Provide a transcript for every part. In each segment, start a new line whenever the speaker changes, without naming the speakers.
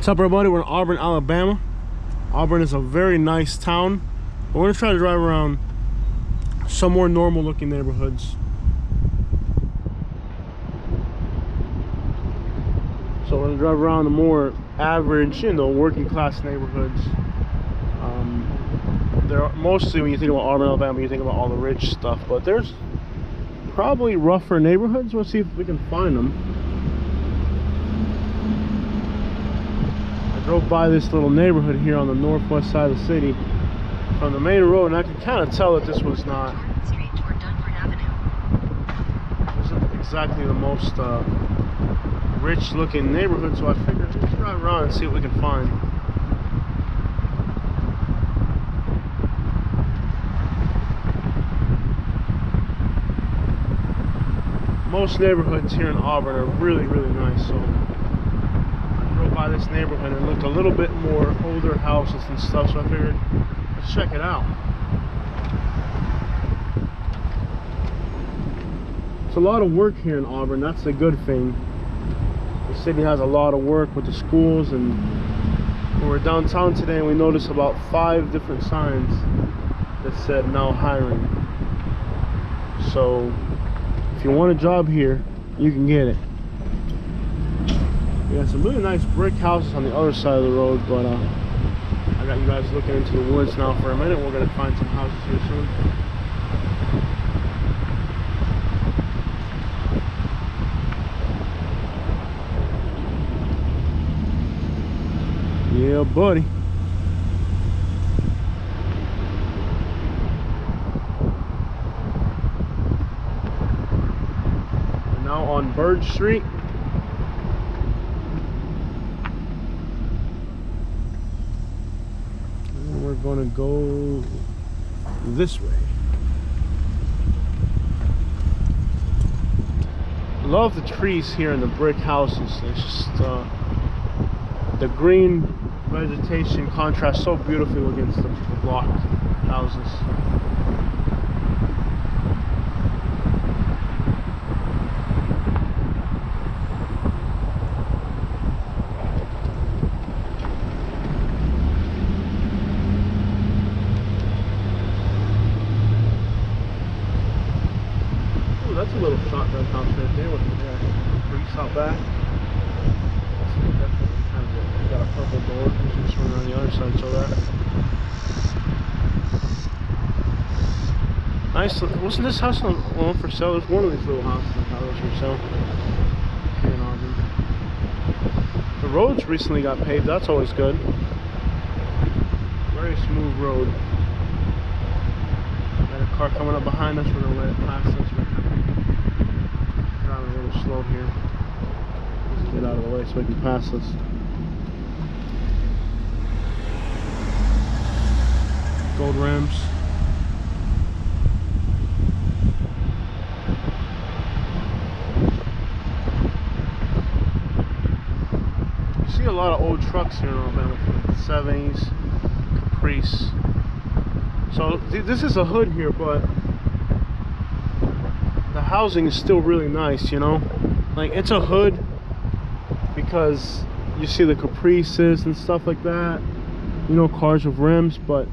What's up, everybody? We're in Auburn, Alabama. Auburn is a very nice town. We're gonna try to drive around some more normal looking neighborhoods. So we're gonna drive around the more average, working class neighborhoods. There are, mostly when you think about Auburn, Alabama, you think about all the rich stuff, but there's probably rougher neighborhoods. We'll see if we can find them. I drove by this little neighborhood here on the northwest side of the city from the main road, and I could kind of tell that this was not exactly the most rich looking neighborhood, so I figured let's drive around and see what we can find. Most neighborhoods here in Auburn are really, really nice. So I drove by this neighborhood and it looked a little bit more older houses and stuff, so I figured let's check it out. It's a lot of work here in Auburn. That's a good thing. The city has a lot of work with the schools, and we were downtown today and we noticed about 5 different signs that said now hiring. So if you want a job here, you can get it. We got some really nice brick houses on the other side of the road, but I got you guys looking into the woods now for a minute. We're gonna find some houses here soon. Yeah, buddy. We're now on Bird Street. And we're gonna go this way. Love the trees here and the brick houses. It's just the green vegetation contrasts so beautifully against the block houses. Ooh, that's a little shotgun house right there with the trees out back. Got a purple door. Just run around the other side, so that nice. Wasn't this house on for sale? There's one of these little houses that was for sale here in Auburn. The roads recently got paved. That's always good. Very smooth road. Got a car coming up behind us. We're gonna let it pass us. We're driving a little slow here. Let's get out of the way so we can pass us. Gold rims. You see a lot of old trucks here in Alabama, from the 70s, Caprice. So this is a hood here, but the housing is still really nice, Like, it's a hood because you see the Caprices and stuff like that. Cars with rims, but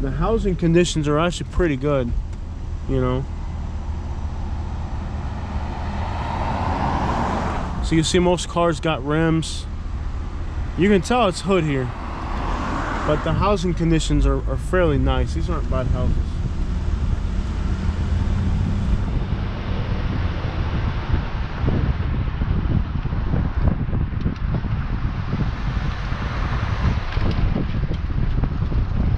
the housing conditions are actually pretty good, So you see most cars got rims. You can tell it's hood here, but the housing conditions are fairly nice. These aren't bad houses.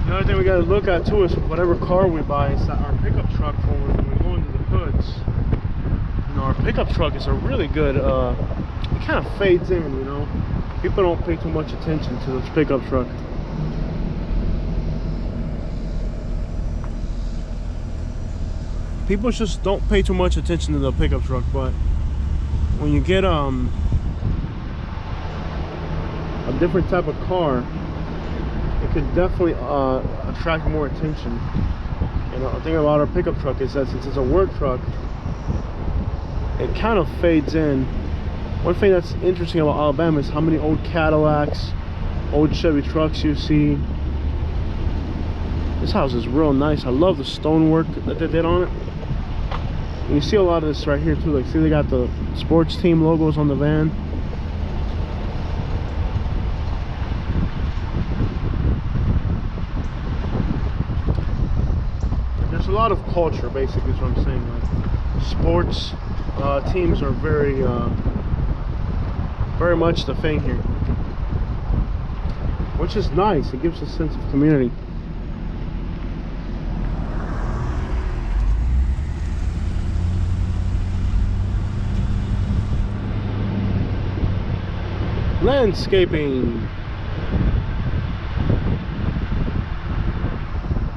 Another thing we got to look at too is whatever car we buy, is that our pickup truck, when we go into the hoods, our pickup truck is a really good, it kind of fades in, People don't pay too much attention to this pickup truck. People just don't pay too much attention to the pickup truck, but when you get a different type of car, it could definitely attract more attention. The thing about our pickup truck is that since it's a work truck, it kind of fades in One thing that's interesting about Alabama is how many old Cadillacs, old Chevy trucks you see. This house is real nice. I love the stonework that they did on it. And you see a lot of this right here too. Like, see, they got the sports team logos on the van. There's a lot of culture, basically, is what I'm saying. Like, sports teams are very much the thing here, which is nice. It gives a sense of community. Landscaping.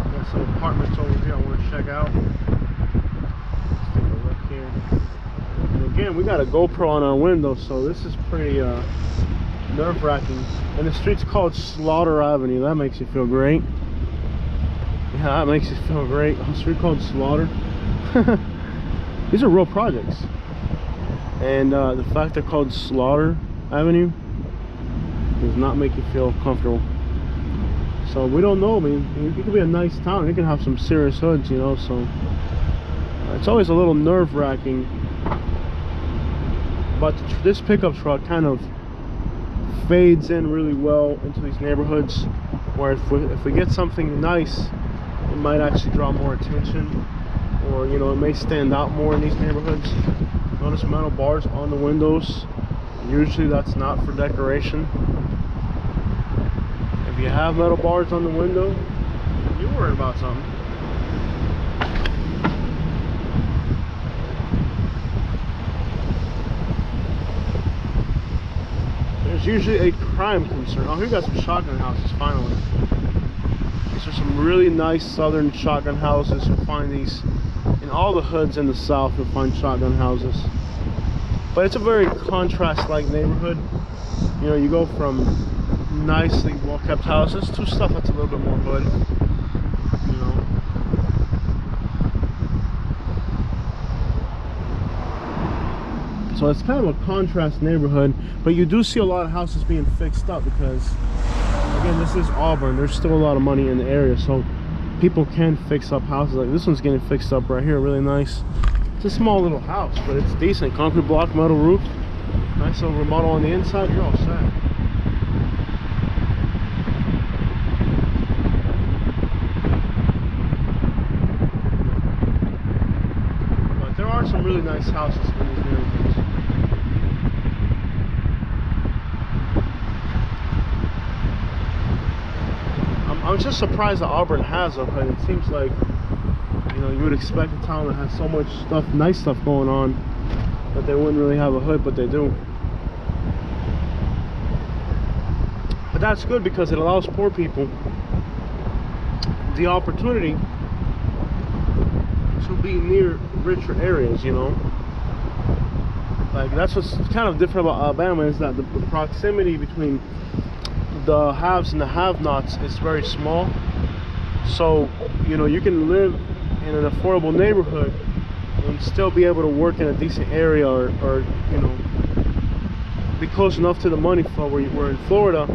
Got some apartments over here I want to check out. Let's take a look here. And again, we got a GoPro on our window, so this is pretty nerve-wracking. And the street's called Slaughter Avenue. That makes you feel great. Yeah, that makes you feel great. A street called Slaughter. These are real projects. And the fact they're called Slaughter Avenue does not make you feel comfortable. So we don't know. I mean, it could be a nice town. It can have some serious hoods, you know. So it's always a little nerve-wracking. But this pickup truck kind of fades in really well into these neighborhoods. Where if we get something nice, it might actually draw more attention, or you know, it may stand out more in these neighborhoods. Notice metal bars on the windows. Usually that's not for decoration. If you have metal bars on the window, you're worried about something. There's usually a crime concern. Oh, here we got some shotgun houses finally. These are some really nice southern shotgun houses. You'll find these in all the hoods in the south. You'll find shotgun houses. But it's a very contrast-like neighborhood. You know, you go from nicely well-kept houses to stuff that's a little bit more hood. You know. So it's kind of a contrast neighborhood, but you do see a lot of houses being fixed up because, again, this is Auburn. There's still a lot of money in the area, so people can fix up houses. Like this one's getting fixed up right here, really nice. It's a small little house, but it's decent. Concrete block, metal roof, nice little remodel on the inside. You're all set. But there are some really nice houses in these neighborhoods. I'm just surprised that Auburn has a hood. It seems like, you know, you would expect a town that has so much stuff, nice stuff going on, that they wouldn't really have a hood, but they do. But that's good because it allows poor people the opportunity to be near richer areas, you know. Like, that's what's kind of different about Alabama, is that the proximity between the haves and the have-nots is very small. So, you know, you can live in an affordable neighborhood and still be able to work in a decent area, or you know, be close enough to the money flow. Where in Florida,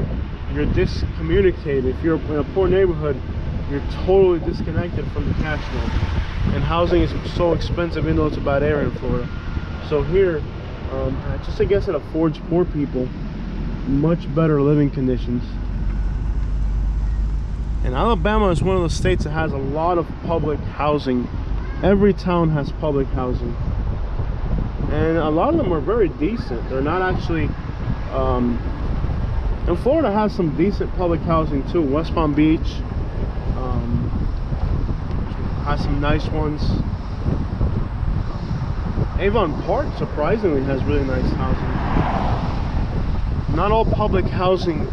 you're discommunicated. If you're in a poor neighborhood, you're totally disconnected from the cash flow. And housing is so expensive, even though it's a bad area in Florida. So here, I guess it affords poor people much better living conditions. And Alabama is one of the states that has a lot of public housing. Every town has public housing, and a lot of them are very decent. They're not actually and Florida has some decent public housing too. West Palm Beach has some nice ones. Avon Park surprisingly has really nice housing. Not all public housing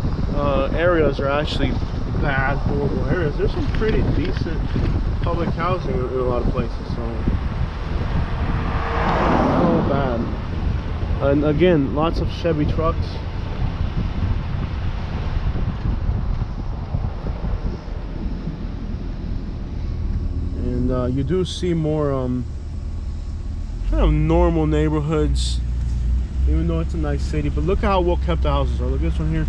areas are actually bad, horrible areas. There's some pretty decent public housing in a lot of places, so not all bad. And again, lots of Chevy trucks. And you do see more kind of normal neighborhoods even though it's a nice city. But look at how well kept the houses are. Look at this one here.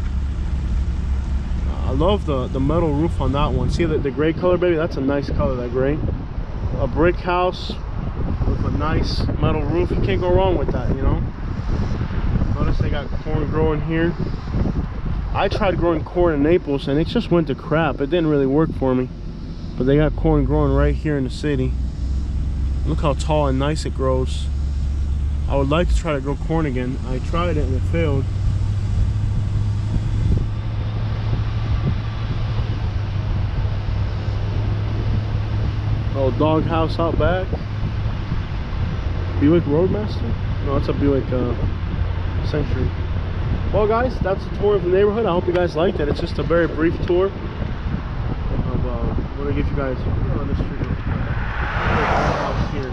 I love the metal roof on that one. See the gray color, baby? That's a nice color, that gray. A brick house with a nice metal roof. You can't go wrong with that, you know. Notice they got corn growing here. I tried growing corn in Naples and it just went to crap. It didn't really work for me. But they got corn growing right here in the city. Look how tall and nice it grows. I would like to try to grow corn again. I tried it and it failed. Oh, dog house out back. Buick Roadmaster? No, it's a Buick Century. Well, guys, that's a tour of the neighborhood. I hope you guys liked it. It's just a very brief tour of. I'm gonna give you guys on the street. House here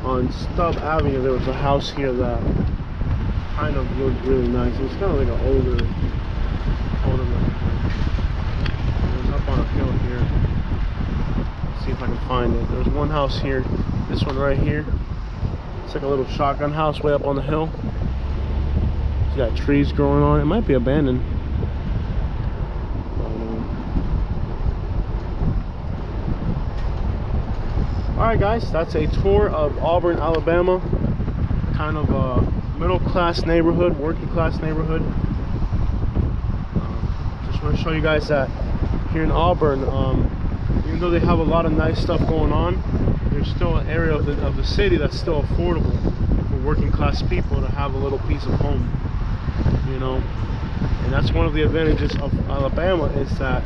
on Stubb Avenue. There was a house here that kind of looked really nice. It was kind of like an older looking place. It was up on a hill here. See if I can find it. There's one house here, this one right here. It's like a little shotgun house way up on the hill. It's got trees growing on it. It might be abandoned. Alright guys, that's a tour of Auburn, Alabama. Kind of a middle class neighborhood, working class neighborhood. Just want to show you guys that here in Auburn, even though they have a lot of nice stuff going on, there's still an area of the city that's still affordable for working class people to have a little piece of home, you know. And that's one of the advantages of Alabama, is that,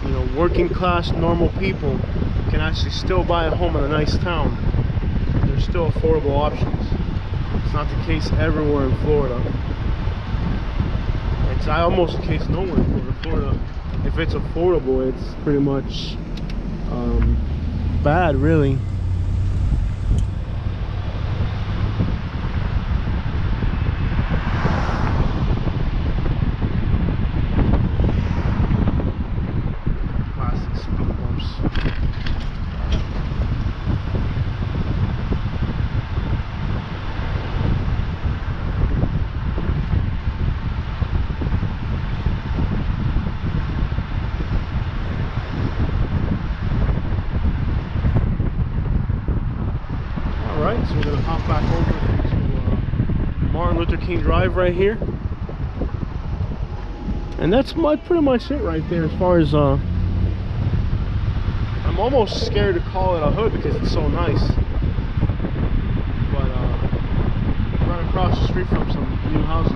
you know, working class normal people can actually still buy a home in a nice town. There's still affordable options. It's not the case everywhere in Florida. It's almost the case nowhere in Florida. If it's affordable, it's pretty much bad, really. Plastic speed bumps. So we're gonna hop back over to Martin Luther King Drive right here, and that's pretty much it right there. As far as I'm almost scared to call it a hood because it's so nice, but right across the street from some new houses.